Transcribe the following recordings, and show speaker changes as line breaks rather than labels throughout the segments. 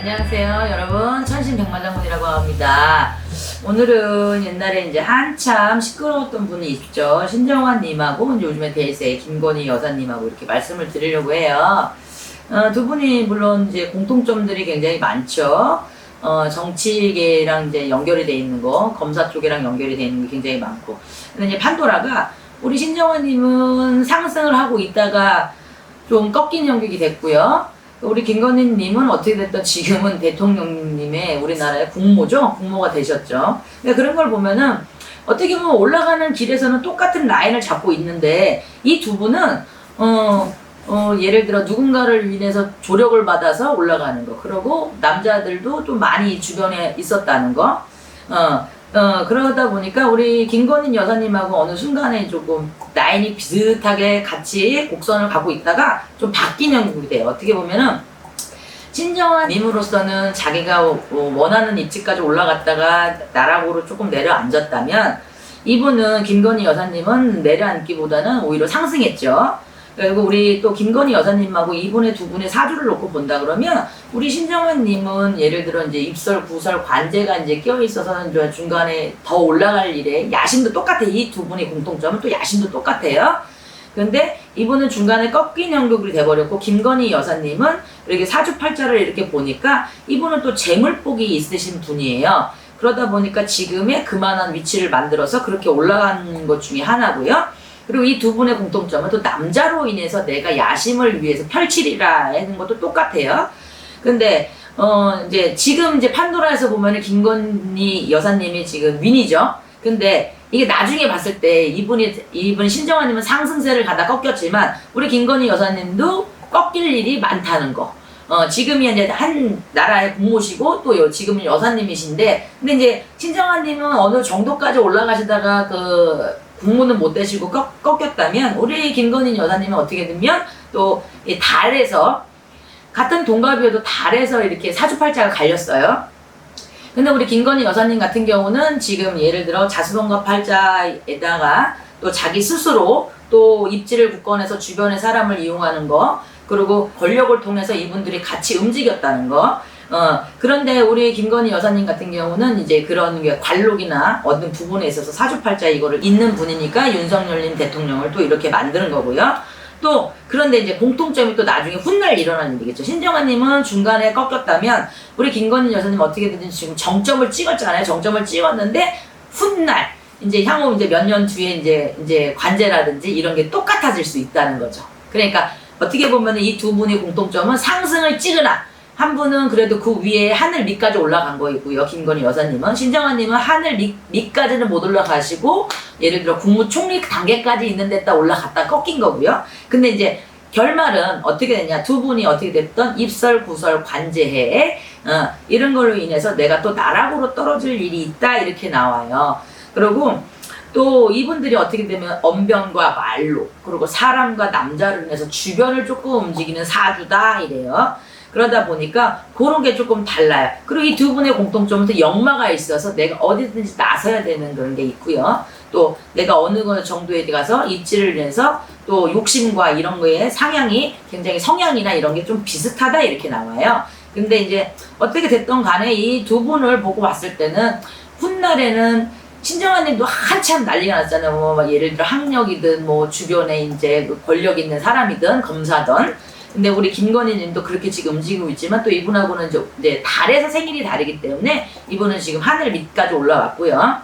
안녕하세요 여러분, 천신백마장군이라고 합니다. 오늘은 옛날에 이제 한참 시끄러웠던 분이 있죠. 신정환님하고 이제 요즘에 대세 김건희 여사님하고 이렇게 말씀을 드리려고 해요. 두 분이 물론 이제 공통점들이 굉장히 많죠. 정치계랑 이제 연결이 돼 있는 거, 검사 쪽이랑 연결이 돼 있는 게 굉장히 많고. 근데 이제 판도라가 우리 신정환님은 상승을 하고 있다가 좀 꺾인 형국이 됐고요. 우리 김건희님은 어떻게 됐든 지금은 대통령님의 우리나라의 국모죠. 국모가 되셨죠. 그러니까 그런 걸 보면은 어떻게 보면 올라가는 길에서는 똑같은 라인을 잡고 있는데 이 두 분은 예를 들어 누군가를 위해서 조력을 받아서 올라가는 거, 그리고 남자들도 좀 많이 주변에 있었다는 거. 그러다 보니까 우리 김건희 여사님하고 어느 순간에 조금 라인이 비슷하게 같이 곡선을 가고 있다가 좀 바뀐 형국이 돼요. 어떻게 보면은 신정환님으로서는 자기가 원하는 입지까지 올라갔다가 나락으로 조금 내려앉았다면, 이분은 김건희 여사님은 내려앉기보다는 오히려 상승했죠. 그리고 우리 또 김건희 여사님하고 이분의 두 분의 사주를 놓고 본다 그러면 우리 신정환님은 예를 들어 이제 입설, 구설, 관제가 이제 껴 있어서 중간에 더 올라갈 일에 야심도 똑같아. 이 두 분의 공통점은 또 야심도 똑같아요. 그런데 이분은 중간에 꺾인 형국이 돼버렸고, 김건희 여사님은 이렇게 사주팔자를 이렇게 보니까 이분은 또 재물복이 있으신 분이에요. 그러다 보니까 지금의 그만한 위치를 만들어서 그렇게 올라가는 것 중에 하나고요. 그리고 이 두 분의 공통점은 또 남자로 인해서 내가 야심을 위해서 펼치리라 하는 것도 똑같아요. 근데 이제 지금 이제 판도라에서 보면은 김건희 여사님이 지금 윈이죠. 근데 이게 나중에 봤을 때 이분 신정환님은 상승세를 가다 꺾였지만 우리 김건희 여사님도 꺾일 일이 많다는 거. 지금이 이제 한 나라의 국모시고 또 지금은 여사님이신데, 근데 이제 신정환님은 어느 정도까지 올라가시다가 국무는 못 되시고 꺾였다면, 우리 김건희 여사님은 어떻게 되면 또 달에서, 같은 동갑이어도 달에서 이렇게 사주팔자가 갈렸어요. 근데 우리 김건희 여사님 같은 경우는 지금 예를 들어 자수동갑 팔자에다가 또 자기 스스로 또 입지를 굳건해서 주변의 사람을 이용하는 거, 그리고 권력을 통해서 이분들이 같이 움직였다는 거. 그런데 우리 김건희 여사님 같은 경우는 이제 그런 게 관록이나 어떤 부분에 있어서 사주팔자 이거를 있는 분이니까 윤석열님 대통령을 또 이렇게 만드는 거고요. 또 그런데 이제 공통점이 또 나중에 훗날 일어나는 일이겠죠. 신정환님은 중간에 꺾였다면 우리 김건희 여사님 어떻게 되든 지금 정점을 찍었잖아요. 정점을 찍었는데 훗날 이제 향후 이제 몇 년 뒤에 이제 관제라든지 이런 게 똑같아질 수 있다는 거죠. 그러니까 어떻게 보면 이 두 분의 공통점은 상승을 찍으나 한 분은 그래도 그 위에 하늘 밑까지 올라간 거이고요. 김건희 여사님은. 신정환님은 하늘 밑까지는 못 올라가시고 예를 들어 국무총리 단계까지 있는 데다 올라갔다 꺾인 거고요. 근데 이제 결말은 어떻게 되냐, 두 분이 어떻게 됐던 입설, 구설, 관제해 이런 걸로 인해서 내가 또 나락으로 떨어질 일이 있다 이렇게 나와요. 그리고 또 이분들이 어떻게 되면 언변과 말로, 그리고 사람과 남자를 인해서 주변을 조금 움직이는 사주다 이래요. 그러다 보니까 그런 게 조금 달라요. 그리고 이 두 분의 공통점은 또 역마가 있어서 내가 어디든지 나서야 되는 그런 게 있고요. 또 내가 어느 정도에 가서 입지를 내서 또 욕심과 이런 거에 상향이 굉장히 성향이나 이런 게 좀 비슷하다 이렇게 나와요. 근데 이제 어떻게 됐든 간에 이 두 분을 보고 봤을 때는 훗날에는 신정환님도 한참 난리가 났잖아요. 뭐 예를 들어 학력이든 뭐 주변에 이제 권력 있는 사람이든 검사든. 근데 우리 김건희님도 그렇게 지금 움직이고 있지만 또 이분하고는 이제 달에서 생일이 다르기 때문에 이분은 지금 하늘 밑까지 올라왔고요.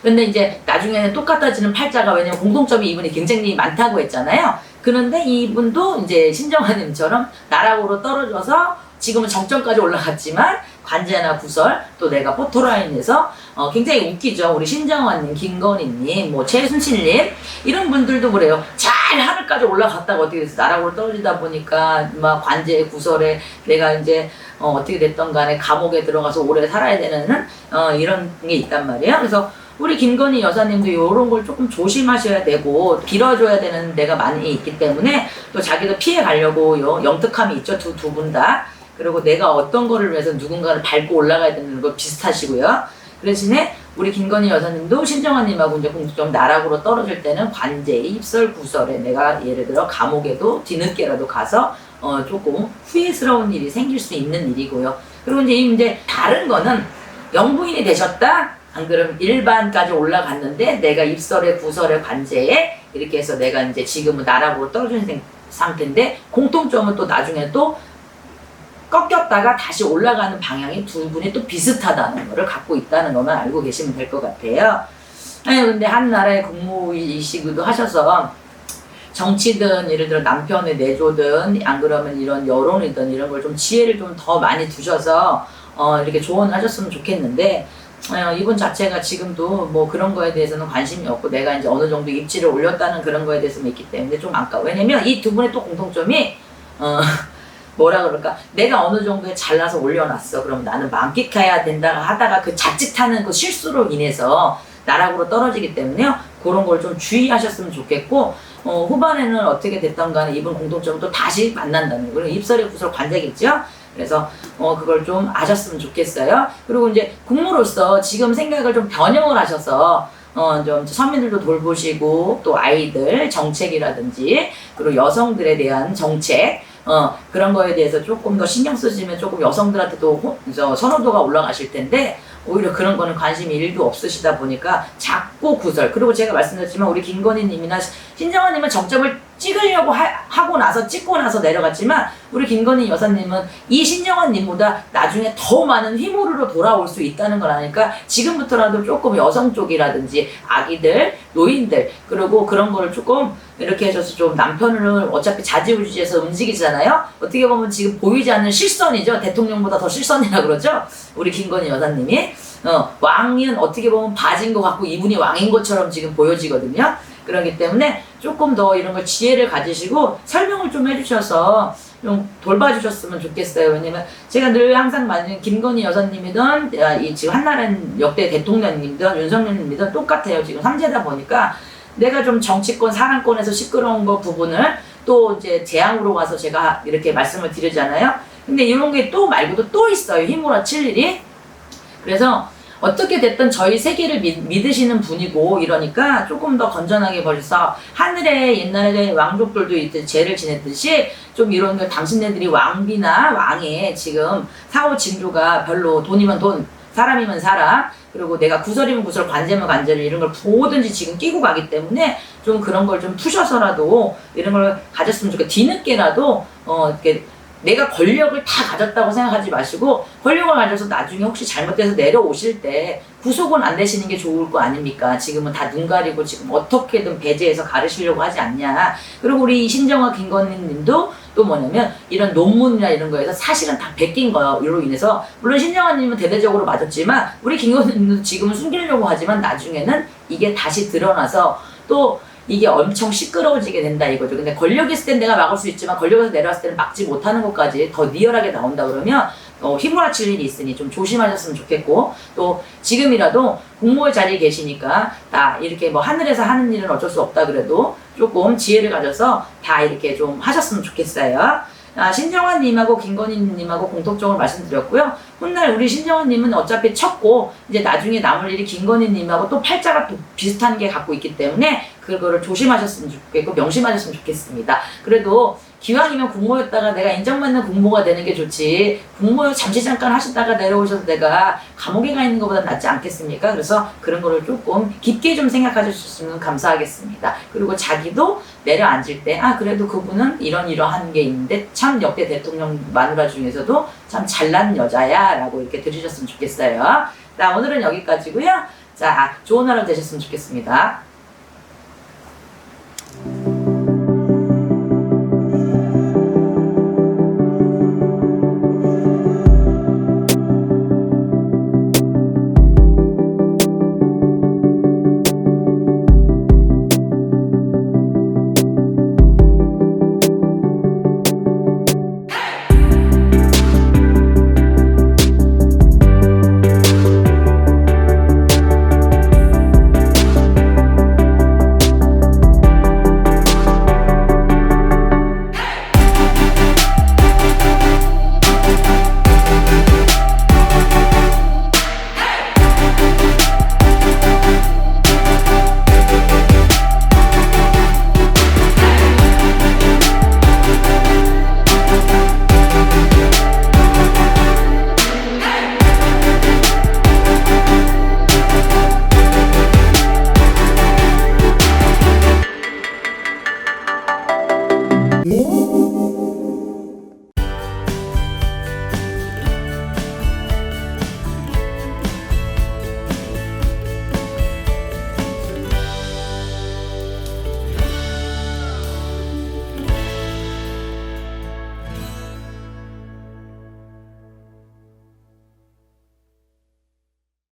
근데 이제 나중에는 똑같아지는 팔자가, 왜냐면 공통점이 이분이 굉장히 많다고 했잖아요. 그런데 이분도 이제 신정환님처럼 나락으로 떨어져서 지금은 정점까지 올라갔지만 관제나 구설, 또 내가 포토라인에서 굉장히 웃기죠. 우리 신정환님, 김건희님, 뭐 최순실님 이런 분들도 그래요. 잘 하늘까지 올라갔다가 어떻게 됐어? 나락으로 떨어지다 보니까 막 관제, 구설에 내가 이제 어떻게 됐던 간에 감옥에 들어가서 오래 살아야 되는 이런 게 있단 말이에요. 그래서 우리 김건희 여사님도 이런 걸 조금 조심하셔야 되고 빌어줘야 되는 데가 많이 있기 때문에 또 자기도 피해 가려고 영특함이 있죠. 두 분 다. 그리고 내가 어떤 거를 위해서 누군가를 밟고 올라가야 되는 거 비슷하시고요. 그 대신에 우리 김건희 여사님도 신정환님하고 이제 공통점 나락으로 떨어질 때는 관제, 입설, 구설에 내가 예를 들어 감옥에도 뒤늦게라도 가서 조금 후회스러운 일이 생길 수 있는 일이고요. 그리고 이제 다른 거는 영부인이 되셨다? 안 그러면 일반까지 올라갔는데 내가 입설에 구설에 관제에 이렇게 해서 내가 이제 지금은 나락으로 떨어진 상태인데 공통점은 또 나중에 또 꺾였다가 다시 올라가는 방향이 두 분이 또 비슷하다는 거를 갖고 있다는 것만 알고 계시면 될 것 같아요. 아니 근데 한 나라의 국무이시기도 하셔서 정치든 예를 들어 남편의 내조든 안 그러면 이런 여론이든 이런 걸 좀 지혜를 좀 더 많이 두셔서 이렇게 조언을 하셨으면 좋겠는데 이분 자체가 지금도 뭐 그런 거에 대해서는 관심이 없고 내가 이제 어느 정도 입지를 올렸다는 그런 거에 대해서는 있기 때문에 좀 아까워. 왜냐면 이 두 분의 또 공통점이 뭐라 그럴까? 내가 어느 정도에 잘나서 올려놨어. 그럼 나는 만끽해야 된다 하다가 그 자칫하는 그 실수로 인해서 나락으로 떨어지기 때문에요. 그런 걸 좀 주의하셨으면 좋겠고, 후반에는 어떻게 됐던 간에 이분 공통점은 또 다시 만난다는 거예요. 입설에 구설 관대겠죠? 그래서 그걸 좀 아셨으면 좋겠어요. 그리고 이제 국무로서 지금 생각을 좀 변형을 하셔서 좀 서민들도 돌보시고 또 아이들 정책이라든지 그리고 여성들에 대한 정책 그런 거에 대해서 조금 더 신경 쓰시면 조금 여성들한테도 선호도가 올라가실 텐데 오히려 그런 거는 관심이 1도 없으시다 보니까 자꾸 구설. 그리고 제가 말씀드렸지만 우리 김건희님이나 신정환님은 정점을 찍으려고 하고 나서 찍고 나서 내려갔지만 우리 김건희 여사님은 이 신정환님보다 나중에 더 많은 휘무르로 돌아올 수 있다는 걸 아니까 지금부터라도 조금 여성 쪽이라든지 아기들, 노인들 그리고 그런 거를 조금 이렇게 해서 좀 남편을 어차피 좌지우지해서 움직이잖아요. 어떻게 보면 지금 보이지 않는 실선이죠. 대통령보다 더 실선이라 그러죠. 우리 김건희 여사님이 왕은 어떻게 보면 바진 것 같고 이분이 왕인 것처럼 지금 보여지거든요. 그렇기 때문에 조금 더 이런 걸 지혜를 가지시고 설명을 좀 해주셔서 좀 돌봐주셨으면 좋겠어요. 왜냐면 제가 늘 항상 말하는 김건희 여사님이든 이 지금 한나라는 역대 대통령님이든 윤석열님이든 똑같아요. 지금 3제다 보니까 내가 좀 정치권 사랑권에서 시끄러운 거 부분을 또 이제 재앙으로 가서 제가 이렇게 말씀을 드리잖아요. 근데 이런 게 또 말고도 또 있어요. 힘몰아칠 일이. 그래서 어떻게 됐든 저희 세계를 믿으시는 분이고 이러니까 조금 더 건전하게 벌써 하늘에 옛날에 왕족들도 이제 죄를 지냈듯이 좀 이런 거 당신네들이 왕비나 왕에 지금 사후 징조가 별로 돈이면 돈, 사람이면 사람 그리고 내가 구설이면 구설, 관제면 관제를 이런 걸 뭐든지 지금 끼고 가기 때문에 좀 그런 걸 좀 푸셔서라도 이런 걸 가졌으면 좋겠고 뒤늦게라도 이렇게 내가 권력을 다 가졌다고 생각하지 마시고 권력을 가져서 나중에 혹시 잘못돼서 내려오실 때 구속은 안 되시는 게 좋을 거 아닙니까? 지금은 다 눈 가리고 지금 어떻게든 배제해서 가르시려고 하지 않냐. 그리고 우리 신정아 김건희 님도 또 뭐냐면 이런 논문이나 이런 거에서 사실은 다 베낀 거로 인해서 물론 신정아 님은 대대적으로 맞았지만 우리 김건희 님도 지금은 숨기려고 하지만 나중에는 이게 다시 드러나서 또 이게 엄청 시끄러워지게 된다 이거죠. 근데 권력이 있을 땐 내가 막을 수 있지만 권력에서 내려왔을 때는 막지 못하는 것까지 더 리얼하게 나온다 그러면 휘몰아칠 일이 있으니 좀 조심하셨으면 좋겠고 또 지금이라도 공무원 자리에 계시니까 다 이렇게 뭐 하늘에서 하는 일은 어쩔 수 없다 그래도 조금 지혜를 가져서 다 이렇게 좀 하셨으면 좋겠어요. 신정환님하고 김건희님하고 공통점을 말씀드렸고요. 훗날 우리 신정환님은 어차피 쳤고 이제 나중에 남을 일이 김건희님하고 또 팔자가 또 비슷한 게 갖고 있기 때문에 그거를 조심하셨으면 좋겠고 명심하셨으면 좋겠습니다. 그래도 기왕이면 국모였다가 내가 인정받는 국모가 되는 게 좋지 국모 잠시 잠깐 하시다가 내려오셔서 내가 감옥에 가 있는 것보다 낫지 않겠습니까? 그래서 그런 거를 조금 깊게 좀 생각해 주셨으면 감사하겠습니다. 그리고 자기도 내려앉을 때 그래도 그분은 이러한 게 있는데 참 역대 대통령 마누라 중에서도 참 잘난 여자야 라고 이렇게 들으셨으면 좋겠어요. 자 오늘은 여기까지고요. 자 좋은 하루 되셨으면 좋겠습니다.